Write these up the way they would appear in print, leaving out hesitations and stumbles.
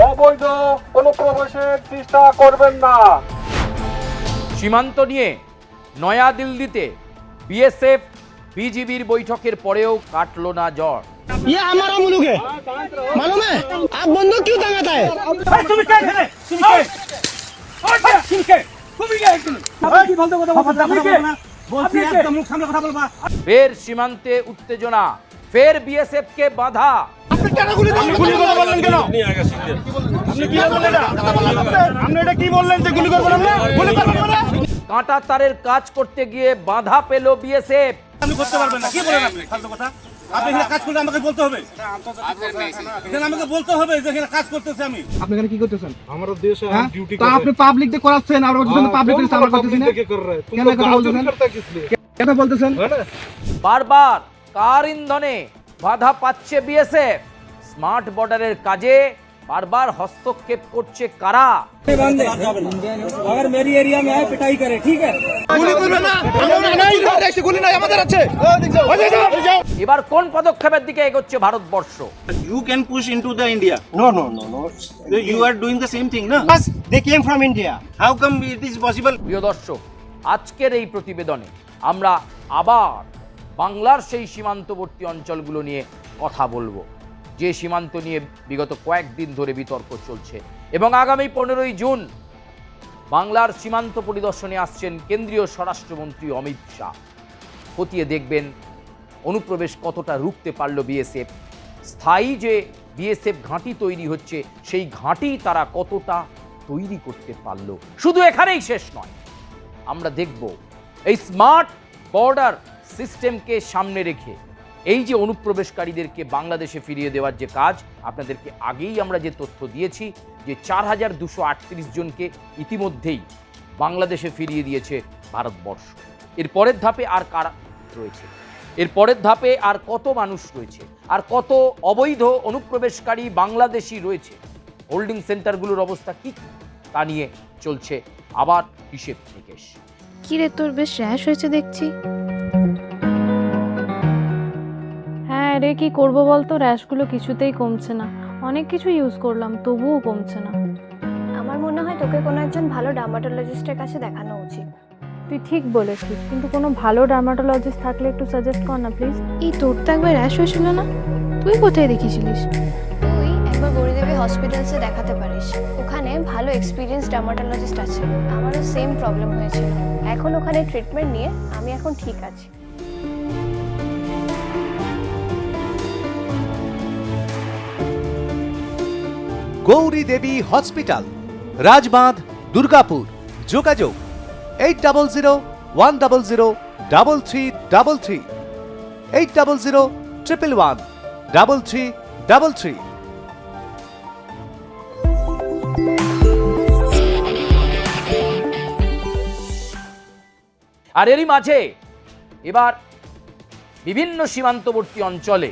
অবৈধ অনুপ্রবেশের চেষ্টা করবেন না। সীমান্ত নিয়ে নয়াদিল্লিতে বিএসএফ বিজিবির বৈঠকের পরেও কাটল না জ্বর। ये हमारा मुल्क है, मालूम है? आप बंदूक क्यों टांगता है? ফের সীমান্তে উত্তেজনা, ফের বিএসএফ কে বাধা। কাঁটা তারের কাজ করতে গিয়ে বাধা পেল বিএসএফ। আপনি করতে পারবেন না, কি বলেন আপনি? ফালতু কথা। আপনি এখানে কাজ করলে আমাকে বলতে হবে। এখানে আমাকে বলতে হবে যে এখানে কাজ করতেছি আমি। আপনি এখানে কি করতেছেন? हमारा देश है, हम ड्यूटी तो आपने पब्लिक दे कराচ্ছেন আর ওখানে পাবলিক এর সামনে করতেছেন क्या कर रहा है? तुम क्या तो मैं गाली बोलते हैं? करता किस लिए? কেন বলতেছেন? है ना? বারবার কার ইন্ধনে বাধা পাচ্ছে বিএসএফ। স্মার্ট বর্ডারের কাজে বারবার হস্তক্ষেপ করছে কারা? अगर मेरी एरिया में आए पिटाई करे, ठीक है? গুলি করবে না, আমরা নাই, এসে গুলি নাই আমাদের আছে। এবার কোন পদক্ষেপের দিকে এগোচ্ছে Bharatvarsha? You can push into the India. No. You are doing the same thing, na? Because they came from India. How come it is possible? প্রিয় দর্শক, আজকের এই প্রতিবেদনে আমরা আবার বাংলার সেই সীমান্তবর্তী অঞ্চলগুলো নিয়ে কথা বলবো, যে সীমান্ত নিয়ে বিগত কয়েকদিন ধরে বিতর্ক চলছে। এবং আগামী 15ই জুন বাংলার সীমান্ত পরিদর্শনে আসছেন কেন্দ্রীয় স্বরাষ্ট্রমন্ত্রী অমিত শাহ। খতিয়ে দেখবেন অনুপ্রবেশ কতটা রুখতে পারল বিএসএফ, স্থায়ী যে বিএসএফ ঘাঁটি তৈরি হচ্ছে সেই ঘাঁটি তারা কতটা তৈরি করতে পারল। শুধু এখানেই শেষ নয়, আমরা দেখব এই স্মার্ট বর্ডার সিস্টেমকে সামনে রেখে এই যে অনুপ্রবেশকারীদেরকে বাংলাদেশে ফিরিয়ে দেওয়ার যে কাজ, আপনাদেরকে আগেই আমরা যে তথ্য দিয়েছি যে 4238 জনকে ইতিমধ্যেই বাংলাদেশে ফিরিয়ে দিয়েছে ভারতবর্ষ। এর পরের ধাপে আর কারা রয়েছে, এর পরের ধাপে আর কত মানুষ রয়েছে, আর কত অবৈধ অনুপ্রবেশকারী বাংলাদেশি রয়েছে, হোল্ডিং সেন্টারগুলোর অবস্থা কী, তা নিয়ে চলছে আবার হিসেব নিকেশ। কিরে, তোর বেশ র্যাশ হয়েছে দেখছি। হ্যাঁ রে, কি করব বলতো, র্যাশগুলো কিছুতেই কমছে না। অনেক কিছু ইউজ করলাম তবুও কমছে না। আমার মনে হয় তোকে কোনো একজন ভালো ডার্মাটোলজিস্টের কাছে দেখানো উচিত। তুই ঠিক বলেছিস, কিন্তু কোনো ভালো ডার্মাটোলজিস্ট থাকলে একটু সাজেস্ট কর না প্লিজ। এই তোর তো একবার র্যাশ হয়েছিল না? তুই কোথায় দেখিয়েছিলিস? তুই একবার গৌরীদেবী হসপিটালসে দেখাতে পারিস, ওখানে ভালো এক্সপিরিয়েন্স ডার্মাটোলজিস্ট আছে। আমারও সেম প্রবলেম হয়েছিল, এখন ওখানে ট্রিটমেন্ট নিয়ে আমি এখন ঠিক আছি। গৌরী দেবী হসপিটাল, রাজবাঁধ, দুর্গাপুর। যোগাযোগ 8001003333, 8001113333। আর এরই মাঝে এবার বিভিন্ন সীমান্তবর্তী অঞ্চলে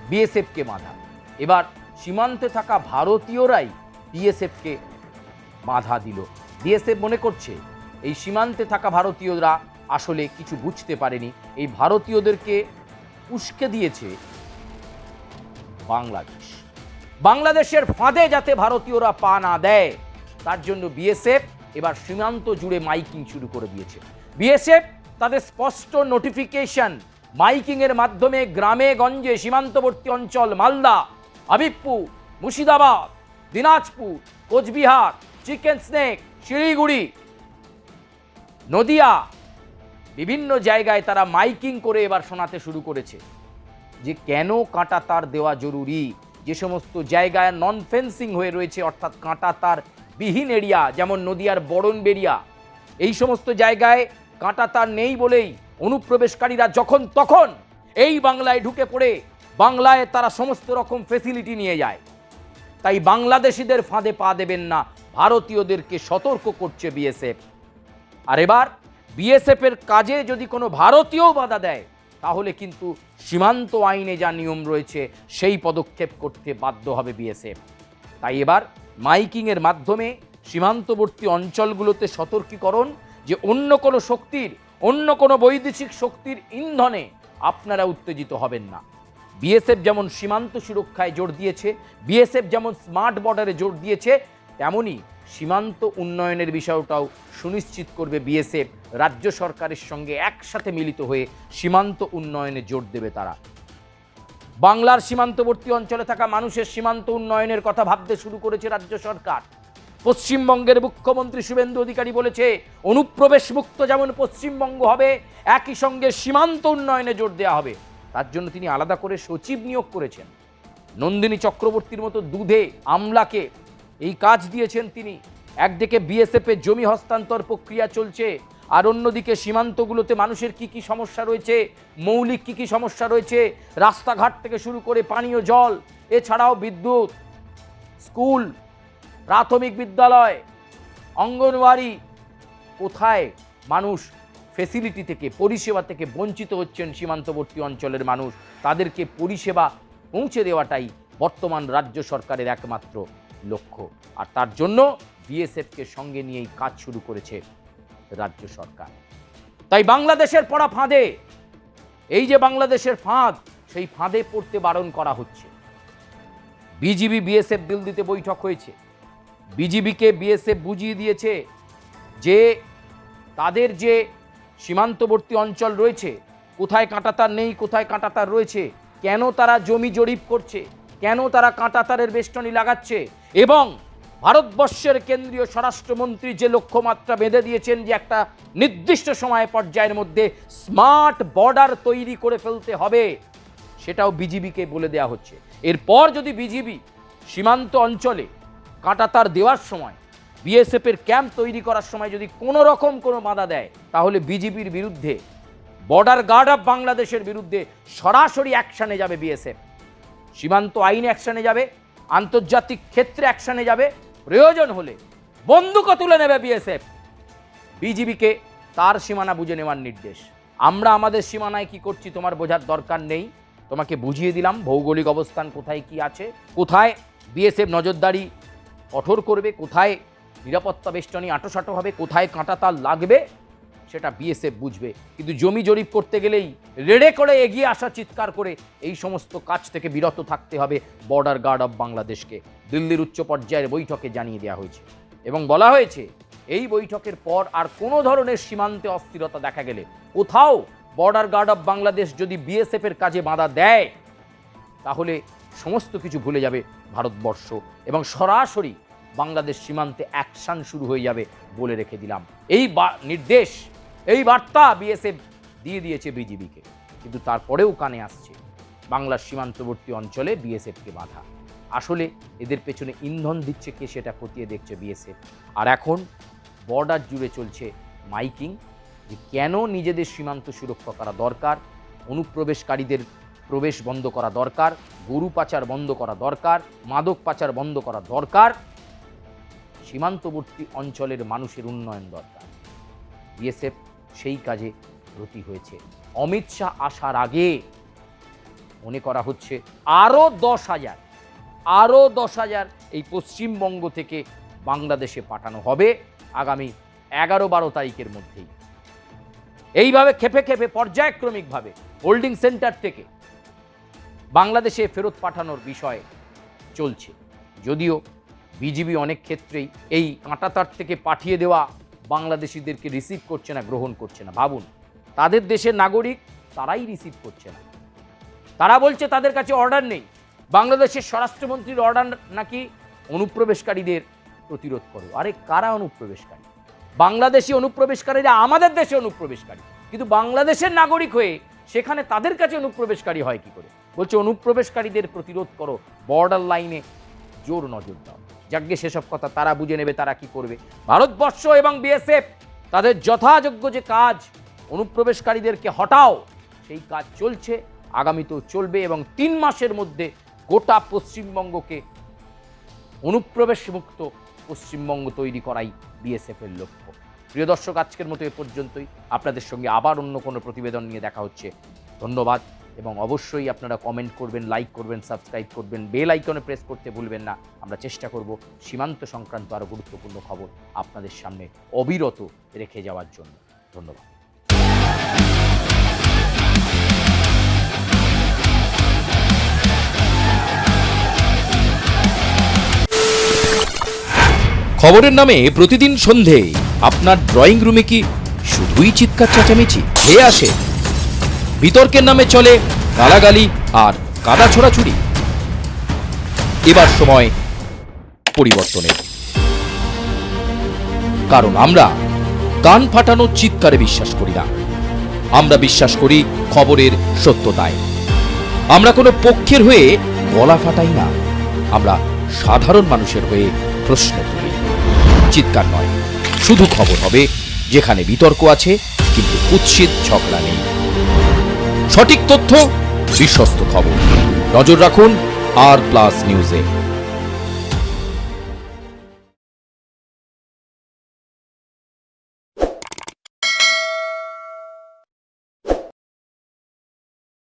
বিএসএফকে বাধা। এবার সীমান্তে থাকা ভারতীয়রাই বিএসএফকে বাধা দিল। বিএসএফ মনে করছে এই সীমান্তে থাকা ভারতীয়রা আসলে কিছু বুঝতে পারেনি, এই ভারতীয়দেরকে উস্কে দিয়েছে বাংলাদেশ। বাংলাদেশের ফাঁদে যাতে ভারতীয়রা পা না দেয় তার জন্য বিএসএফ এবার সীমান্ত জুড়ে মাইকিং শুরু করে দিয়েছে। বিএসএফ তাদের স্পষ্ট নোটিফিকেশন মাইকিংয়ের মাধ্যমে গ্রামে গঞ্জে সীমান্তবর্তী অঞ্চল মালদা, হাবিবপুর, মুর্শিদাবাদ, দিনাজপুর, কোচবিহার, চিকেন স্নেক, শিলিগুড়ি, নদিয়া, বিভিন্ন জায়গায় তারা মাইকিং করে এবার শোনাতে শুরু করেছে যে কেন কাঁটা তার দেওয়া জরুরি। যে সমস্ত জায়গায় নন ফেন্সিং হয়ে রয়েছে, অর্থাৎ কাঁটা তার বিহীন এরিয়া, যেমন নদিয়ার বরণবেড়িয়া, এই সমস্ত জায়গায় কাঁটা তার নেই বলেই অনুপ্রবেশকারীরা যখন তখন এই বাংলায় ঢুকে পড়ে বাংলায় তারা সমস্ত রকম ফেসিলিটি নিয়ে যায়। তাই বাংলাদেশিদের ফাঁদে পা দেবেন না, ভারতীয়দেরকে সতর্ক করছে বিএসএফ। আর এবার বিএসএফের কাজে যদি কোনো ভারতীয় বাধা দেয় তাহলে কিন্তু সীমান্ত আইনে যা নিয়ম রয়েছে সেই পদক্ষেপ করতে বাধ্য হবে বিএসএফ। তাই এবার মাইকিংয়ের মাধ্যমে সীমান্তবর্তী অঞ্চলগুলোতে সতর্কীকরণ যে অন্য কোনো শক্তির, অন্য কোনো বৈদেশিক শক্তির ইন্ধনে আপনারা উত্তেজিত হবেন না। বিএসএফ যেমন সীমান্ত সুরক্ষায় জোর দিয়েছে, বিএসএফ যেমন স্মার্ট বর্ডারে জোর দিয়েছে, তেমনই সীমান্ত উন্নয়নের বিষয়টাও সুনিশ্চিত করবে বিএসএফ। রাজ্য সরকারের সঙ্গে একসাথে মিলিত হয়ে সীমান্ত উন্নয়নে জোর দেবে তারা। বাংলার সীমান্তবর্তী অঞ্চলে থাকা মানুষের সীমান্ত উন্নয়নের কথা ভাবতে শুরু করেছে রাজ্য সরকার। পশ্চিমবঙ্গের মুখ্যমন্ত্রী শুভেন্দু অধিকারী বলেছে, অনুপ্রবেশ মুক্ত যেমন পশ্চিমবঙ্গ হবে, একই সঙ্গে সীমান্ত উন্নয়নে জোর দেওয়া হবে। তার জন্য তিনি আলাদা করে সচিব নিয়োগ করেছেন। নন্দিনী চক্রবর্তীর মতো দুধে আমলাকে এই কাজ দিয়েছেন তিনি। একদিকে বিএসএফের জমি হস্তান্তর প্রক্রিয়া চলছে, আর অন্যদিকে সীমান্তগুলোতে মানুষের কি কি সমস্যা রয়েছে, মৌলিক কি কি সমস্যা রয়েছে, রাস্তাঘাট থেকে শুরু করে পানীয় জল, এছাড়াও বিদ্যুৎ, স্কুল, প্রাথমিক বিদ্যালয়, অঙ্গনওয়াড়ি, কোথায় মানুষ ফেসিলিটি থেকে, পরিষেবা থেকে বঞ্চিত হচ্ছেন সীমান্তবর্তী অঞ্চলের মানুষ, তাদেরকে পরিষেবা পৌঁছে দেওয়াটাই বর্তমান রাজ্য সরকারের একমাত্র লক্ষ্য। আর তার জন্য বিএসএফকে সঙ্গে নিয়েই কাজ শুরু করেছে রাজ্য সরকার। তাই বাংলাদেশের পড়া ফাঁদে, এই যে বাংলাদেশের ফাঁদ, সেই ফাঁদে পড়তে বারণ করা হচ্ছে। বিজিবি বিএসএফ দিল্লিতে বৈঠক হয়েছে। বিজিবিকে বিএসএফ বুঝিয়ে দিয়েছে যে তাদের যে সীমান্তবর্তী অঞ্চল রয়েছে, কোথায় কাঁটাতার নেই, কোথায় কাঁটাতার রয়েছে, কেন তারা জমি জরিপ করছে, কেন তারা কাঁটাতারের বেষ্টনী লাগাচ্ছে, এবং ভারতবর্ষের কেন্দ্রীয় স্বরাষ্ট্রমন্ত্রী যে লক্ষ্যমাত্রা বেঁধে দিয়েছেন যে একটা নির্দিষ্ট সময় পর্যায়ের মধ্যে স্মার্ট বর্ডার তৈরি করে ফেলতে হবে, সেটাও বিজিবিকে বলে দেওয়া হচ্ছে। এরপর যদি বিজিবি সীমান্ত অঞ্চলে কাঁটাতার দেওয়ার সময়, বিএসএফের ক্যাম্প তৈরি করার সময় যদি কোনো রকম কোনো বাধা দেয়, তাহলে বিজিবির বিরুদ্ধে, বর্ডার গার্ড অফ বাংলাদেশের বিরুদ্ধে সরাসরি অ্যাকশানে যাবে বিএসএফ। সীমান্ত আইন অ্যাকশানে যাবে, আন্তর্জাতিক ক্ষেত্রে অ্যাকশানে যাবে, প্রয়োজন হলে বন্দুকও তুলে নেবে বিএসএফ। বিজিবিকে তার সীমানা বুঝে নেওয়ার নির্দেশ। আমরা আমাদের সীমানায় কি করছি তোমার বোঝার দরকার নেই, তোমাকে বুঝিয়ে দিলাম ভৌগোলিক অবস্থান কোথায় কি আছে, কোথায় বিএসএফ নজরদারি কঠোর করবে, কোথায় নিরাপত্তা বেষ্টনী আঁটোসাঁটো হবে, কোথায় কাঁটাতার লাগবে, সেটা বিএসএফ বুঝবে। কিন্তু জমি জরিপ করতে গেলেই রেডে করে এগিয়ে আসা, চিৎকার করে এই সমস্ত কাজ থেকে বিরত থাকতে হবে বর্ডার গার্ড অফ বাংলাদেশকে। দিল্লির উচ্চ পর্যায়ের বৈঠকে জানিয়ে দেওয়া হয়েছে এবং বলা হয়েছে এই বৈঠকের পর আর কোনো ধরনের সীমান্তে অস্থিরতা দেখা গেলে, কোথাও বর্ডার গার্ড অফ বাংলাদেশ যদি বিএসএফের কাজে বাধা দেয়, তাহলে সমস্ত কিছু ভুলে যাবে ভারতবর্ষ এবং সরাসরি বাংলাদেশ সীমান্তে অ্যাকশন শুরু হয়ে যাবে বলে রেখে দিলাম। এই নির্দেশ, এই বার্তা বিএসএফ দিয়ে দিয়েছে বিজিবিকে। কিন্তু তারপরেও কানে আসছে বাংলার সীমান্তবর্তী অঞ্চলে বিএসএফকে বাধা। আসলে এদের পেছনে ইন্ধন দিচ্ছে কে, সেটা খতিয়ে দেখছে বিএসএফ। আর এখন বর্ডার জুড়ে চলছে মাইকিং, যে কেন নিজেদের সীমান্ত সুরক্ষা করা দরকার, অনুপ্রবেশকারীদের প্রবেশ বন্ধ করা দরকার, গরু পাচার বন্ধ করা দরকার, মাদক পাচার বন্ধ করা দরকার, সীমান্তবর্তী অঞ্চলের মানুষের উন্নয়ন দরকার। বিএসএফ সেই কাজে ব্রতী হয়েছে। অমিত শাহ আসার আগে মনে করা হচ্ছে আরও 10,000 এই পশ্চিমবঙ্গ থেকে বাংলাদেশে পাঠানো হবে আগামী 11-12 তারিখের মধ্যেই। এইভাবে খেপে খেপে পর্যায়ক্রমিকভাবে হোল্ডিং সেন্টার থেকে বাংলাদেশে ফেরত পাঠানোর বিষয় চলছে। যদিও বিজিবি অনেক ক্ষেত্রেই এই কাঁটাতার থেকে পাঠিয়ে দেওয়া বাংলাদেশিদেরকে রিসিভ করছে না, গ্রহণ করছে না। ভাবুন, তাদের দেশের নাগরিক, তারাই রিসিভ করছে না। তারা বলছে তাদের কাছে অর্ডার নেই। বাংলাদেশের স্বরাষ্ট্রমন্ত্রীর অর্ডার নাকি অনুপ্রবেশকারীদের প্রতিরোধ করো। আরে কারা অনুপ্রবেশকারী? বাংলাদেশি অনুপ্রবেশকারীরা আমাদের দেশে অনুপ্রবেশকারী, কিন্তু বাংলাদেশের নাগরিক হয়ে সেখানে তাদের কাছে অনুপ্রবেশকারী হয় কি করে? বলছে অনুপ্রবেশকারীদের প্রতিরোধ করো, বর্ডার লাইনে জোর নজর দাও। যাকে সেসব কথা তারা বুঝে নেবে, তারা কি করবে। ভারতবর্ষ এবং বিএসএফ তাদের যথাযোগ্য যে কাজ, অনুপ্রবেশকারীদেরকে হটাও, সেই কাজ চলছে, আগামীতেও চলবে এবং 3 মাসের মধ্যে গোটা পশ্চিমবঙ্গকে অনুপ্রবেশ মুক্ত পশ্চিমবঙ্গ তৈরি করাই বিএসএফের লক্ষ্য। প্রিয় দর্শক, আজকের মতো এ পর্যন্তই। আপনাদের সঙ্গে আবার অন্য কোনো প্রতিবেদন নিয়ে দেখা হচ্ছে। ধন্যবাদ এবং অবশ্যই আপনারা কমেন্ট করবেন, লাইক করবেন, সাবস্ক্রাইব করবেন, বেল আইকনে প্রেস করতে ভুলবেন না। আমরা চেষ্টা করব সীমান্ত সংক্রান্ত আরও গুরুত্বপূর্ণ খবর আপনাদের সামনে অবিরত রেখে যাওয়ার জন্য। ধন্যবাদ। খবরের নামে প্রতিদিন সন্ধে আপনার ড্রয়িং রুমে কি শুধুই চিৎকার চেঁচামেচি হে আসে? বিতর্কের নামে চলে গালাগালি আর কাদা ছোড়াছুড়ি। এবার সময় পরিবর্তনের, কারণ আমরা কান ফাটানো চিৎকারে বিশ্বাস করি না। আমরা বিশ্বাস করি খবরের সত্যতায়। আমরা কোনো পক্ষের হয়ে গলা ফাটাই না, আমরা সাধারণ মানুষের হয়ে প্রশ্ন তুলি। চিৎকার নয়, শুধু খবর হবে যেখানে বিতর্ক আছে কিন্তু কুৎসিত ঝগড়া নেই। সঠিক তথ্য, বিশ্বস্ত খবর। নজর রাখুন আর প্লাস নিউজে।